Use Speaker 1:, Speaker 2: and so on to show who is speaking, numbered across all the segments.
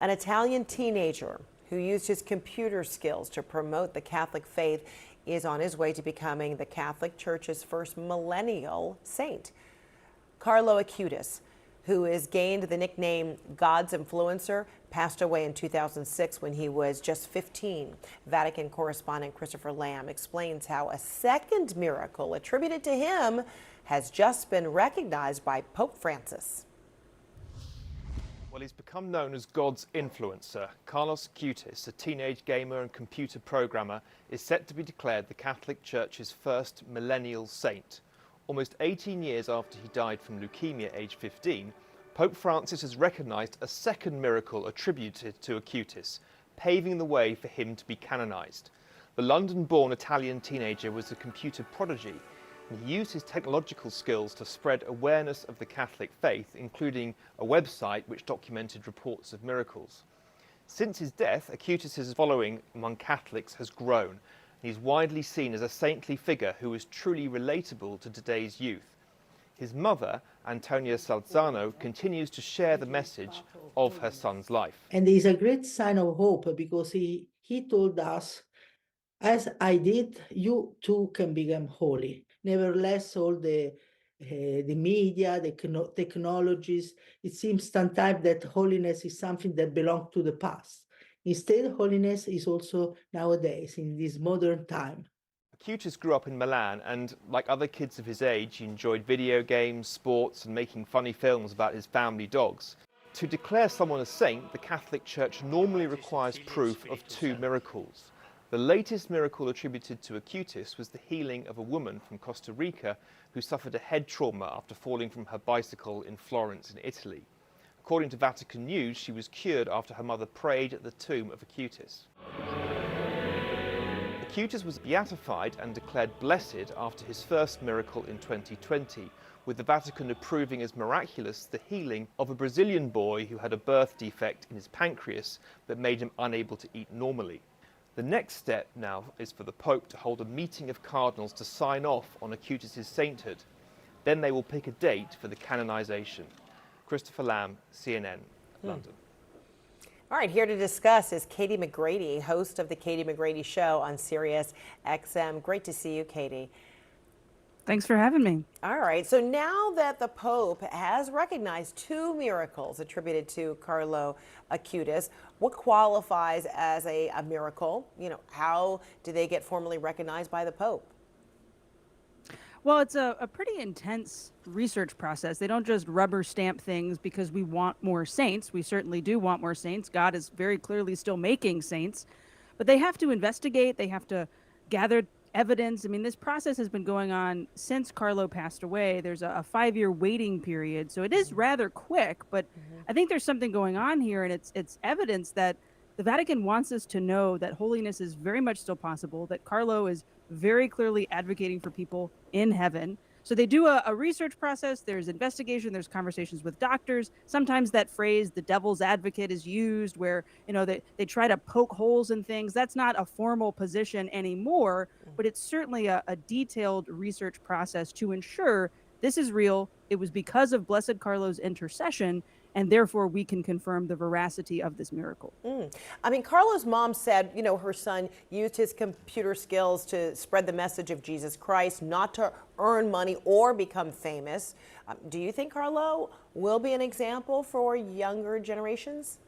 Speaker 1: An Italian teenager who used his computer skills to promote the Catholic faith is on his way to becoming the Catholic Church's first millennial saint. Carlo Acutis, who has gained the nickname God's Influencer, passed away in 2006 when he was just 15. Vatican correspondent Christopher Lamb explains how a second miracle attributed to him has just been recognized by Pope Francis.
Speaker 2: Well, he's become known as God's influencer. Carlos Acutis, a teenage gamer and computer programmer, is set to be declared the Catholic Church's first millennial saint. Almost 18 years after he died from leukemia aged 15, Pope Francis has recognized a second miracle attributed to Acutis, paving the way for him to be canonized. The London-born Italian teenager was a computer prodigy, and he used his technological skills to spread awareness of the Catholic faith, including a website which documented reports of miracles. Since his death, Acutis' following among Catholics has grown, and he's widely seen as a saintly figure who is truly relatable to today's youth. His mother, Antonia Salzano, continues to share the message of her son's life.
Speaker 3: And it's a great sign of hope because he told us, as I did, you too can become holy. Nevertheless, all the media, the technologies, it seems sometimes that holiness is something that belongs to the past. Instead, holiness is also nowadays, in this modern time.
Speaker 2: Acutis grew up in Milan and, like other kids of his age, he enjoyed video games, sports and making funny films about his family dogs. To declare someone a saint, the Catholic Church normally requires proof of two miracles. The latest miracle attributed to Acutis was the healing of a woman from Costa Rica who suffered a head trauma after falling from her bicycle in Florence in Italy. According to Vatican News, she was cured after her mother prayed at the tomb of Acutis. Acutis was beatified and declared blessed after his first miracle in 2020, with the Vatican approving as miraculous the healing of a Brazilian boy who had a birth defect in his pancreas that made him unable to eat normally. The next step now is for the Pope to hold a meeting of cardinals to sign off on Acutis' sainthood. Then they will pick a date for the canonization. Christopher Lamb, CNN, London.
Speaker 1: All right, here to discuss is Katie McGrady, host of The Katie McGrady Show on Sirius XM. Great to see you, Katie.
Speaker 4: Thanks for having me.
Speaker 1: All right, so now that the Pope has recognized two miracles attributed to Carlo Acutis, what qualifies as a miracle? You know, how do they get formally recognized by the Pope?
Speaker 4: Well, it's a pretty intense research process. They don't just rubber stamp things because we want more saints. We certainly do want more saints. God is very clearly still making saints, but they have to investigate. They have to gather evidence. I mean, this process has been going on since Carlo passed away. There's a 5-year waiting period, so it is rather quick, but I think there's something going on here, and it's evidence that the Vatican wants us to know that holiness is very much still possible, that Carlo is very clearly advocating for people in heaven. So they do a research process, there's investigation, there's conversations with doctors. Sometimes that phrase, the devil's advocate, is used where, you know, they try to poke holes in things. That's not a formal position anymore, but it's certainly a detailed research process to ensure this is real. It was because of Blessed Carlo's intercession, and therefore we can confirm the veracity of this miracle.
Speaker 1: I mean, Carlo's mom said, you know, her son used his computer skills to spread the message of Jesus Christ, not to earn money or become famous. Do you think Carlo will be an example for younger generations?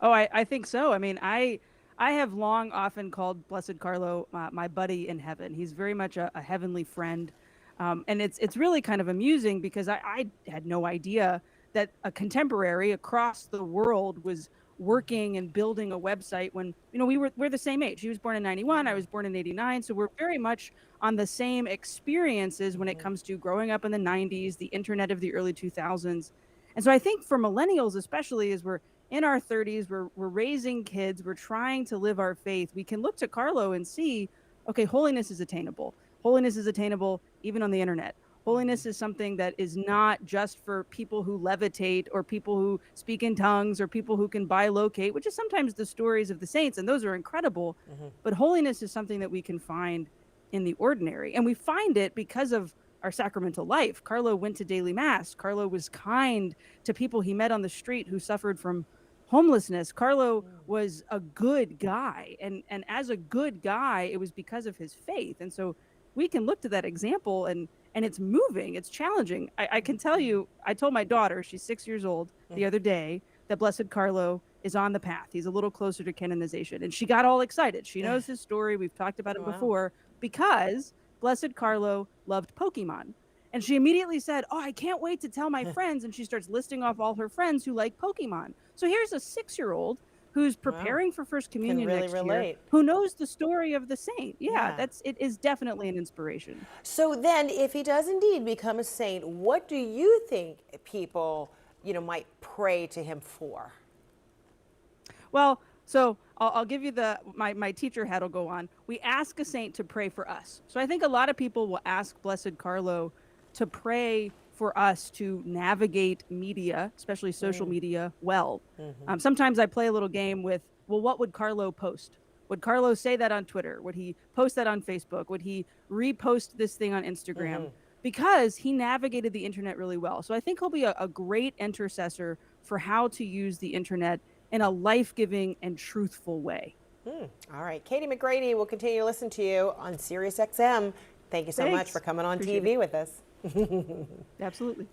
Speaker 4: Oh, I think so. I mean, I have long often called Blessed Carlo my buddy in heaven. He's very much a heavenly friend. And it's really kind of amusing because I had no idea that a contemporary across the world was working and building a website when, you know, we're the same age. He was born in 91, I was born in 89, so we're very much on the same experiences when it comes to growing up in the 90s, the internet of the early 2000s. And so I think for millennials, especially as we're in our 30s, we're raising kids, we're trying to live our faith, we can look to Carlo and see, okay, holiness is attainable. Holiness is attainable even on the internet. Holiness is something that is not just for people who levitate or people who speak in tongues or people who can bilocate, which is sometimes the stories of the saints, and those are incredible. But holiness is something that we can find in the ordinary. And we find it because of our sacramental life. Carlo went to daily mass. Carlo was kind to people he met on the street who suffered from homelessness. Carlo was a good guy, and as a good guy, it was because of his faith. And so we can look to that example, and it's moving, it's challenging. I can tell you, I told my daughter, she's 6 years old, the other day, that Blessed Carlo is on the path. He's a little closer to canonization, and she got all excited. She knows his story. We've talked about it before, because Blessed Carlo loved Pokemon. And she immediately said, oh, I can't wait to tell my friends. And she starts listing off all her friends who like Pokemon. So here's a 6-year-old who's preparing for First Communion
Speaker 1: really
Speaker 4: next
Speaker 1: relate.
Speaker 4: year, who knows the story of the saint. It is definitely an inspiration.
Speaker 1: So then, if he does indeed become a saint, what do you think people, might pray to him for?
Speaker 4: Well, so I'll give you my teacher hat will go on. We ask a saint to pray for us. So I think a lot of people will ask Blessed Carlo to pray for us to navigate media, especially social media, well. Sometimes I play a little game with, well, what would Carlo post? Would Carlo say that on Twitter? Would he post that on Facebook? Would he repost this thing on Instagram? Because he navigated the internet really well. So I think he'll be a great intercessor for how to use the internet in a life-giving and truthful way.
Speaker 1: All right, Katie McGrady, we'll continue to listen to you on SiriusXM. Thank you so much for coming on TV with us.
Speaker 4: Absolutely.